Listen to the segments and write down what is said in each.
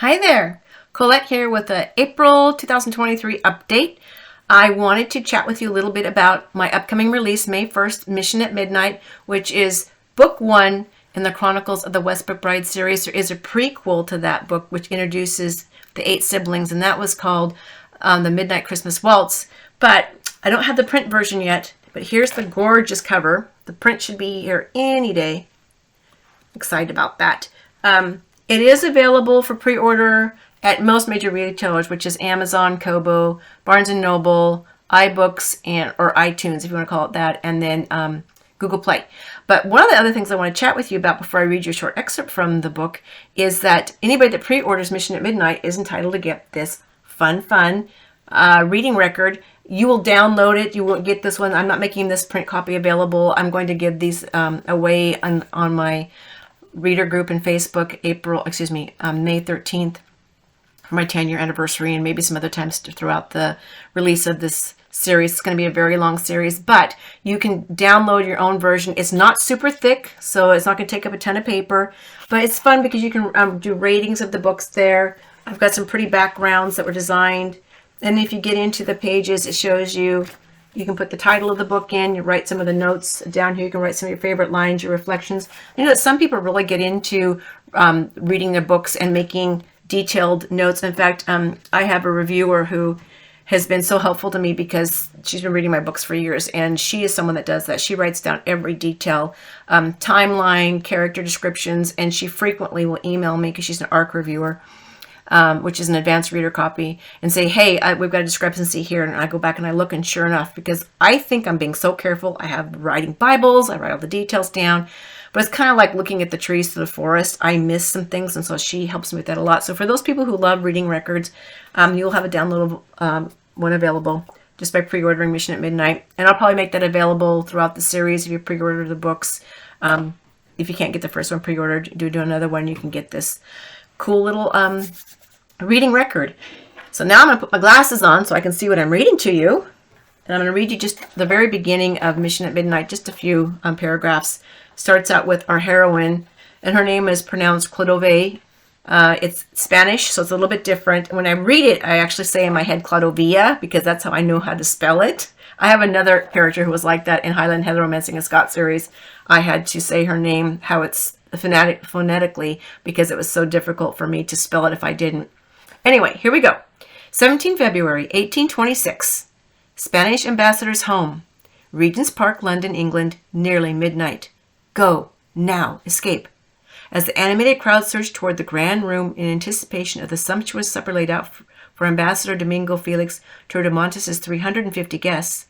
Hi there, Collette here with the April 2023 update. I wanted to chat with you a little bit about my upcoming release, May 1st, Mission at Midnight, which is book one in the Chronicles of the Westbrook Bride series. There is a prequel to that book which introduces the 8 siblings, and that was called The Midnight Christmas Waltz. But I don't have the print version yet, but here's the gorgeous cover. The print should be here any day. Excited about that. It is available for pre-order at most major retailers, which is Amazon, Kobo, Barnes & Noble, iBooks, or iTunes, if you want to call it that, and then Google Play. But one of the other things I want to chat with you about before I read you a short excerpt from the book is that anybody that pre-orders Mission at Midnight is entitled to get this fun reading record. You will download it. You won't get this one. I'm not making this print copy available. I'm going to give these away on my reader group in Facebook, May 13th for my 10-year anniversary, and maybe some other times throughout the release of this series. It's going to be a very long series, but you can download your own version. It's not super thick, so it's not going to take up a ton of paper, but it's fun because you can do ratings of the books there. I've got some pretty backgrounds that were designed, and if you get into the pages, it shows you. You can put the title of the book in. You write some of the notes down here. You can write some of your favorite lines, your reflections. You know that some people really get into reading their books and making detailed notes. In fact, I have a reviewer who has been so helpful to me because she's been reading my books for years, and she is someone that does that. She writes down every detail, timeline, character descriptions, and she frequently will email me because she's an ARC reviewer. Which is an advanced reader copy, and say, hey, we've got a discrepancy here. And I go back and I look, and sure enough, because I think I'm being so careful, I have writing Bibles, I write all the details down, but it's kind of like looking at the trees through the forest. I miss some things, and so she helps me with that a lot. So for those people who love reading records, you'll have a downloadable one available just by pre-ordering Mission at Midnight. And I'll probably make that available throughout the series if you pre-order the books. If you can't get the first one pre-ordered, do another one. You can get this cool little reading record. So now I'm going to put my glasses on so I can see what I'm reading to you. And I'm going to read you just the very beginning of Mission at Midnight, just a few paragraphs. Starts out with our heroine, and her name is pronounced Clodovea. It's Spanish, so it's a little bit different. And when I read it, I actually say in my head Clodovea, because that's how I know how to spell it. I have another character who was like that in Highland Heather Romancing a Scot series. I had to say her name, how it's phonetically, because it was so difficult for me to spell it if I didn't. Anyway, here we go. 17 February, 1826. Spanish ambassador's home. Regent's Park, London, England, nearly midnight. Go, now, escape. As the animated crowd surged toward the grand room in anticipation of the sumptuous supper laid out for Ambassador Domingo Felix Tordemontes' 350 guests,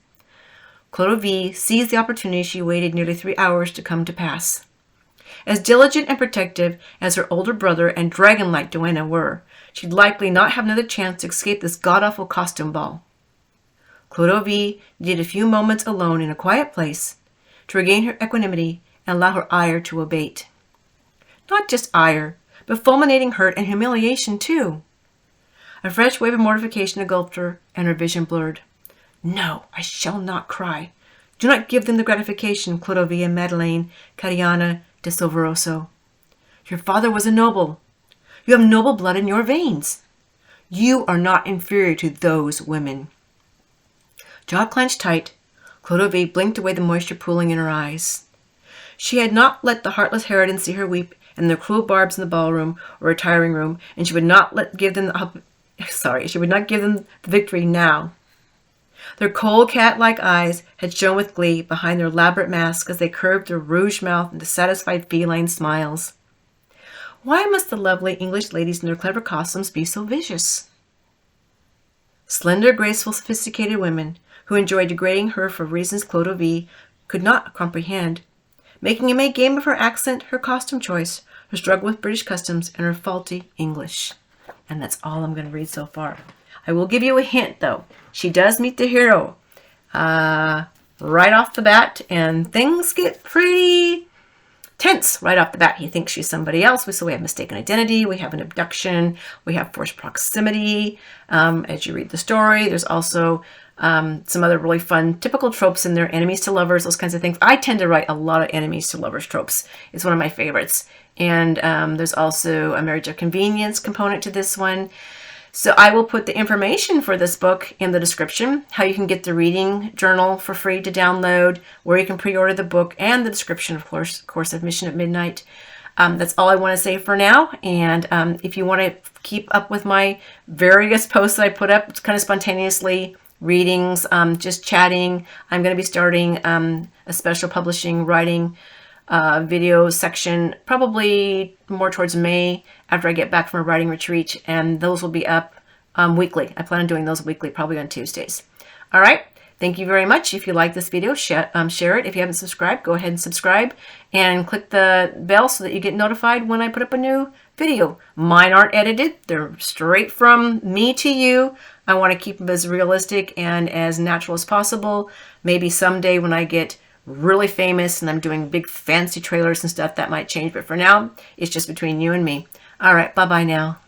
Clodovea seized the opportunity she waited nearly 3 hours to come to pass. As diligent and protective as her older brother and dragon-like duenna were, she'd likely not have another chance to escape this god-awful costume ball. Clodovea needed a few moments alone in a quiet place to regain her equanimity and allow her ire to abate. Not just ire, but fulminating hurt and humiliation too. A fresh wave of mortification engulfed her, and her vision blurred. No, I shall not cry. Do not give them the gratification, Clodovea Madeleine Cariana de Soverosa. Your father was a noble. You have noble blood in your veins. You are not inferior to those women. Jaw clenched tight, Clodovea blinked away the moisture pooling in her eyes. She had not let the heartless harridan see her weep and the cruel barbs in the ballroom or retiring room, and she would not give them the victory now. Their cold cat-like eyes had shone with glee behind their elaborate masks as they curved their rouged mouth into satisfied feline smiles. Why must the lovely English ladies in their clever costumes be so vicious? Slender, graceful, sophisticated women who enjoyed degrading her for reasons Clodovea could not comprehend, making a May game of her accent, her costume choice, her struggle with British customs, and her faulty English. And that's all I'm going to read so far. I will give you a hint, though. She does meet the hero right off the bat, and things get pretty tense right off the bat. He thinks she's somebody else. So we have mistaken identity. We have an abduction. We have forced proximity. As you read the story, there's also some other really fun typical tropes in there, enemies to lovers, those kinds of things. I tend to write a lot of enemies to lovers tropes. It's one of my favorites. And there's also a marriage of convenience component to this one. So I will put the information for this book in the description, how you can get the reading journal for free to download, where you can pre-order the book, and the description, of course, of Mission at Midnight. That's all I want to say for now. And if you want to keep up with my various posts that I put up, it's kind of spontaneously, readings, just chatting, I'm going to be starting a special publishing writing video section probably more towards May after I get back from a writing retreat, and those will be up weekly. I plan on doing those weekly, probably on Tuesdays. All right. Thank you very much. If you like this video, share it. If you haven't subscribed, go ahead and subscribe and click the bell so that you get notified when I put up a new video. Mine aren't edited. They're straight from me to you. I want to keep them as realistic and as natural as possible. Maybe someday when I get really famous and I'm doing big fancy trailers and stuff, that might change. But for now, it's just between you and me. All right. Bye-bye now.